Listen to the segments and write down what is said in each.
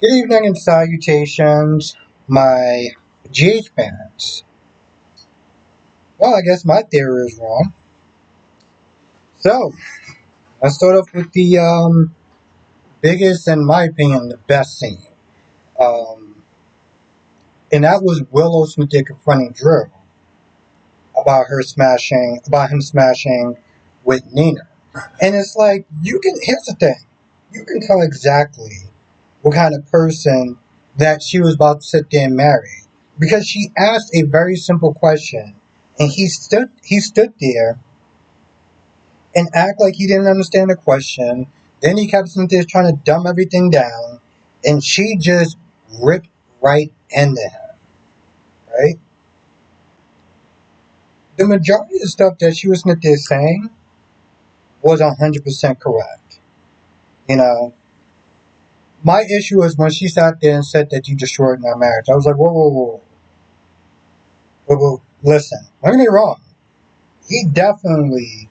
Good evening and salutations, my GH fans. Well, I guess my theory is wrong. So, let's start off with the biggest, in my opinion, the best scene. Um, and that was Willow Smith confronting Drew about him smashing with Nina. And it's like, here's the thing. You can tell exactly what kind of person that she was about to sit there and marry. Because she asked a very simple question and he stood there and act like he didn't understand the question. Then he kept sitting there trying to dumb everything down and she just ripped right into him, right? The majority of the stuff that she was sitting there saying was 100% correct. You know, my issue was when she sat there and said that you destroyed my marriage. I was like, whoa, whoa, whoa, whoa, whoa. Listen, don't get me wrong. He definitely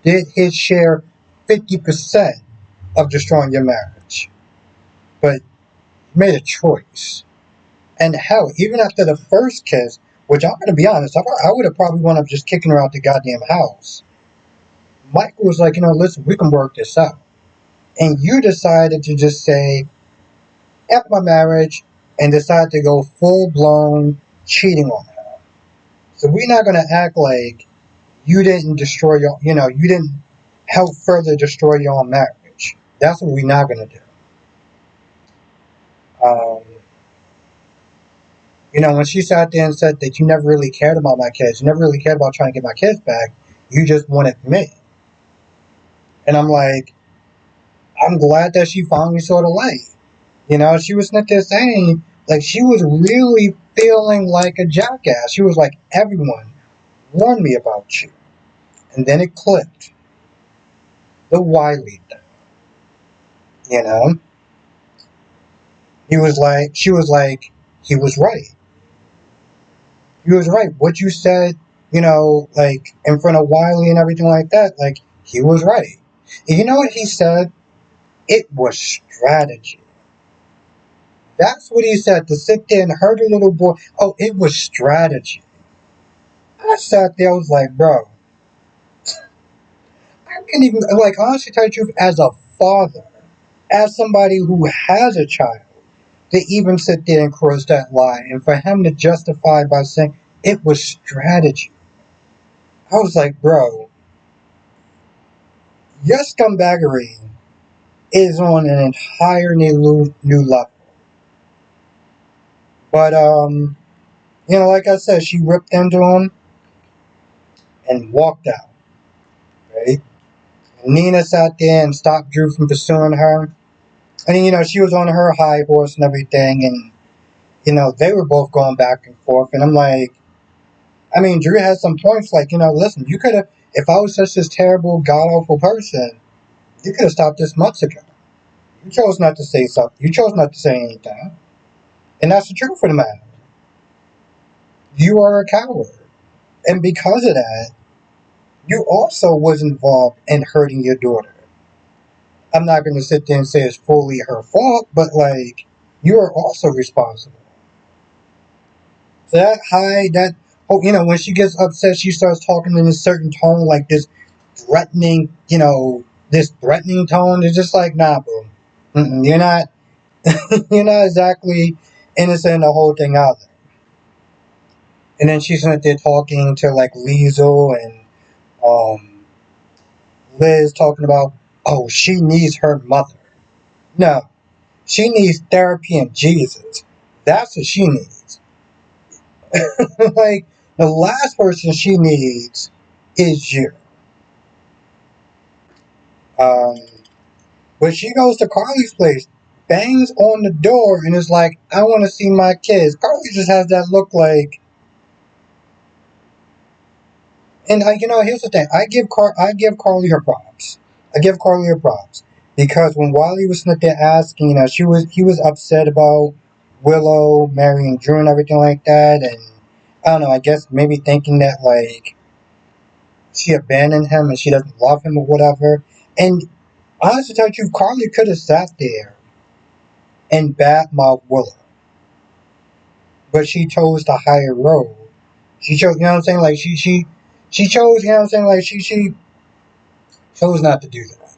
did his share 50% of destroying your marriage. But he made a choice. And hell, even after the first kiss, which I'm going to be honest, I would have probably wound up just kicking her out the goddamn house. Michael was like, listen, we can work this out. And you decided to just say, F my marriage, and decided to go full blown cheating on her. So we're not going to act like you didn't destroy you didn't help further destroy your own marriage. That's what we're not going to do. Um, when she sat there and said that you never really cared about my kids, you never really cared about trying to get my kids back, you just wanted me. And I'm like, I'm glad that she finally saw the light. She was not there saying, like, she was really feeling like a jackass. She was like, everyone warned me about you. And then it clicked. The Wiley thing, you know? She was like, he was right. He was right. What you said, like in front of Wiley and everything like that, like he was right. And you know what he said? It was strategy. That's what he said, to sit there and hurt a little boy. Oh, it was strategy. I sat there, I was like, bro, I can't even, like, honestly tell you the truth, as a father, as somebody who has a child, to even sit there and cross that line, and for him to justify by saying it was strategy. I was like, bro, your scumbaggery is on an entire new level. But like I said, she ripped into him and walked out. Right? Nina sat there and stopped Drew from pursuing her. And she was on her high horse and everything, and they were both going back and forth. And I'm like, I mean, Drew had some points. Like, listen, you could have. If I was such this terrible, god awful person, you could have stopped this months ago. You chose not to say something. You chose not to say anything. And that's the truth of the matter. You are a coward. And because of that, you also was involved in hurting your daughter. I'm not going to sit there and say it's fully her fault, but like, you are also responsible. So when she gets upset, she starts talking in a certain tone, like this threatening, this threatening tone. It's just like, nah, boo. You're not, you're not exactly innocent in the whole thing either. And then she's sitting there talking to like Liesel and um, Liz talking about, oh, she needs her mother. No, she needs therapy and Jesus. That's what she needs. Like, the last person she needs is you. Um, but she goes to Carly's place, bangs on the door, and is like, I want to see my kids. Carly just has that look like, and here's the thing. I give Carly her props. I give Carly her props because when Wiley was sitting there asking, he was upset about Willow marrying Drew and everything like that, and I don't know. I guess maybe thinking that like she abandoned him and she doesn't love him or whatever. And honestly, to tell you, Carly could have sat there and badmouth Willow, but she chose the higher road. She chose, you know what I'm saying? Like she chose, you know what I'm saying? Like she chose not to do that.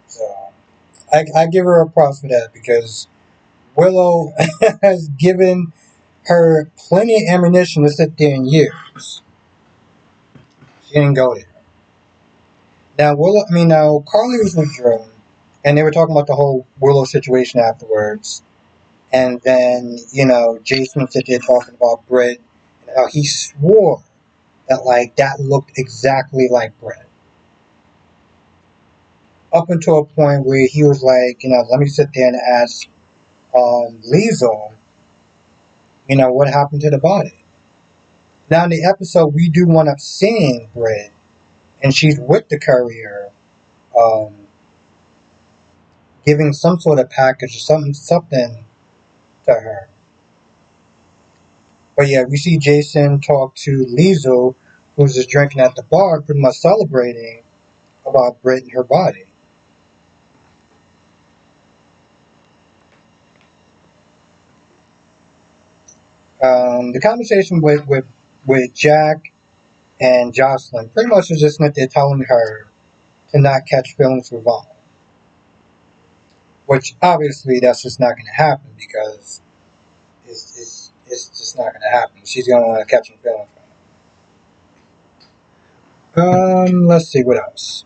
So I give her a props for that because Willow has given her plenty of ammunition to sit there and use. She didn't go there. Now now Carly was with Drew, and they were talking about the whole Willow situation afterwards. And then Jason was there talking about Britt, and how he swore that that looked exactly like Britt. Up until a point where he was like, let me sit there and ask Liesel, what happened to the body. Now in the episode, we do wind up seeing Britt, and she's with the courier, um, giving some sort of package or something to her. But yeah, we see Jason talk to Liesel, who's just drinking at the bar, pretty much celebrating about Britt and her body. The conversation with Jack and Jocelyn pretty much is just that they're telling her to not catch feelings for Vaughn, which obviously that's just not going to happen because it's just not going to happen. She's going to want to catch him feelings for him. Let's see what else.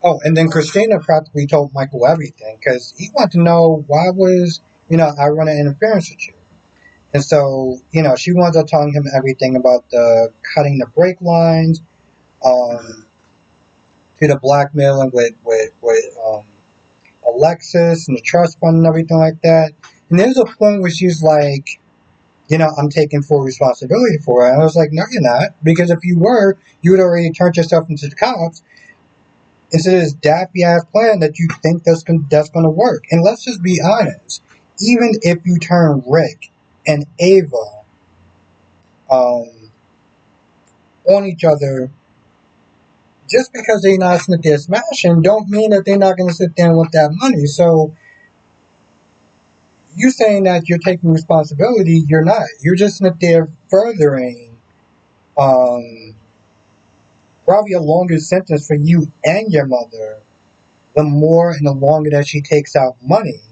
Oh, and then Christina practically told Michael everything because he wanted to know why was I running interference with you. And so, she winds up telling him everything about the cutting the brake lines, to the blackmailing with Alexis and the trust fund and everything like that. And there's a point where she's like, I'm taking full responsibility for it. And I was like, no, you're not, because if you were, you would already turned yourself into the cops instead of this daffy ass plan that you think that's gonna work. And let's just be honest, even if you turn Rick and Ava um, on each other, just because they're not sitting there smashing, don't mean that they're not going to sit there and want that money. So you saying that you're taking responsibility, you're not. You're just sitting there furthering um, probably a longer sentence for you and your mother. The more and the longer that she takes out money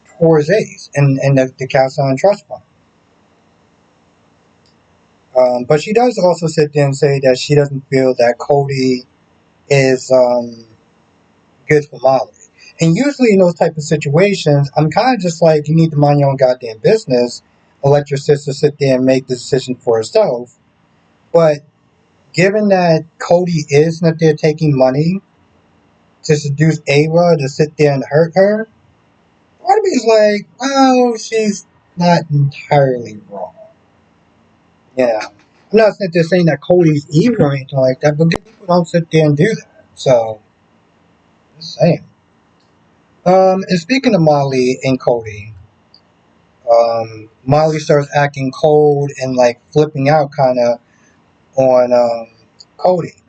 towards Ace and the Castle and Trust Fund. But she does also sit there and say that she doesn't feel that Cody is good for Molly. And usually in those type of situations, I'm kind of just like, you need to mind your own goddamn business and let your sister sit there and make the decision for herself. But given that Cody is not there taking money to seduce Ava to sit there and hurt her, part of me is like, well, she's not entirely wrong. Yeah. I'm not sitting there saying that Cody's evil or anything like that, but people don't sit there and do that. So, just saying. And speaking of Molly and Cody, Molly starts acting cold and like flipping out kind of on Cody.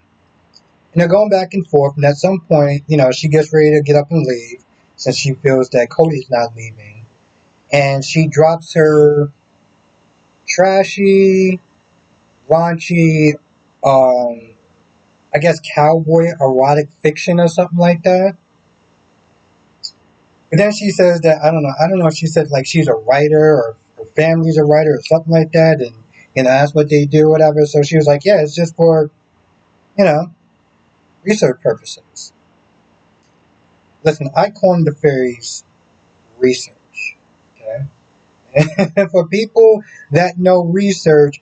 And they're going back and forth, and at some point, she gets ready to get up and leave since she feels that Cody's not leaving. And she drops her trashy, raunchy, um, I guess cowboy erotic fiction or something like that. But then she says that I don't know if she said like she's a writer or her family's a writer or something like that, and that's what they do, whatever. So she was like, yeah, it's just for you know research purposes. Listen, I coined the phrase research. Okay, and for people that know research,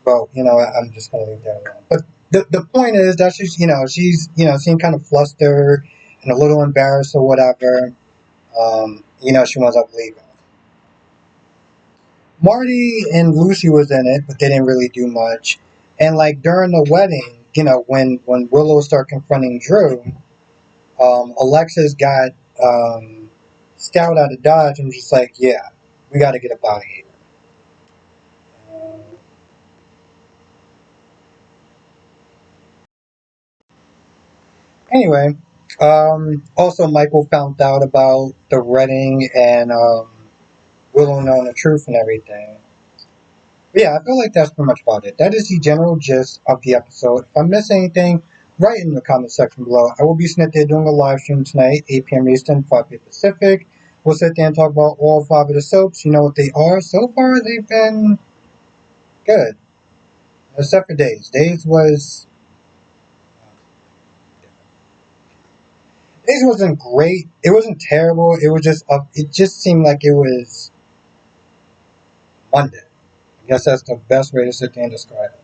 well, I'm just gonna leave that alone. But the point is that she's seemed kind of flustered and a little embarrassed or whatever. She winds up leaving. Marty and Lucy was in it, but they didn't really do much. And like during the wedding, when Willow started confronting Drew, Alexis got Scout out of Dodge and was just like, yeah, we got to get up out of here. Um, Anyway, also Michael found out about the Redding and Willow knowing the truth and everything. But yeah, I feel like that's pretty much about it. That is the general gist of the episode. If I miss anything, write in the comment section below. I will be sitting there doing a live stream tonight, 8 p.m. Eastern, 5 p.m. Pacific. We'll sit there and talk about all 5 of the soaps. You know what they are. So far, they've been good. Except for Days. Days wasn't great. It wasn't terrible. It was just it just seemed like it was Monday. I guess that's the best way to sit there and describe it.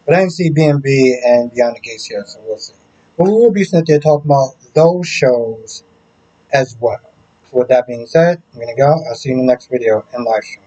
But I didn't see B&B and Beyond the Gates yet, so we'll see. But we will be sitting there talking about those shows as well. So with that being said, I'm going to go. I'll see you in the next video and live stream.